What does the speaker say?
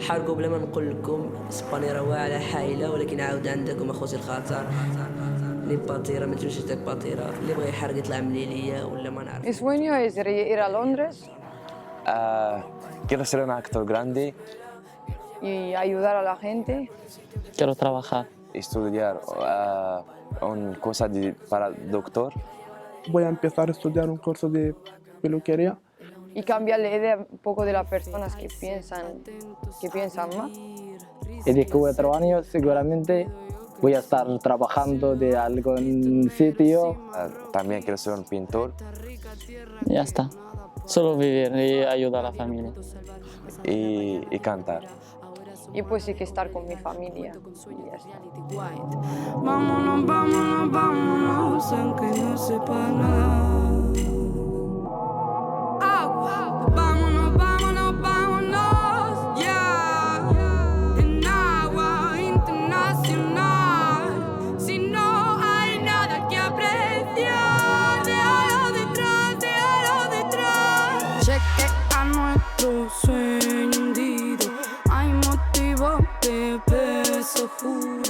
حارقوا بلا ما نقول لكم اسبانيا راه واعره حايله ولكن عاود عندكم اخوتي الخطر لي باطيره ما تمشيش داك باطيره اللي بغى يحرق يطلع من ليليا ولا ما نعرف. Mi sueño es ir a Londres Quiero ser un actor grande, y ayudar a la gente. Quiero trabajar. estudiar una cosa para doctor. Voy a empezar a estudiar un curso de peluquería. Y cambiar la idea un poco de las personas que piensan más. Y después de 4 años seguramente voy a estar trabajando de algún sitio. También quiero ser un pintor Ya está. Solo vivir y ayudar a la familia. y cantar. Y pues sí que estar con mi familia. Y ya está. Vámonos, vámonos, vámonos, aunque no sepa nada. Vámonos, vámonos, vámonos, yeah. En agua internacional. Si no hay nada que apreciar, déjalo detrás, déjalo detrás. Cheque a nuestro sueño hundido. Hay motivo de peso, juro.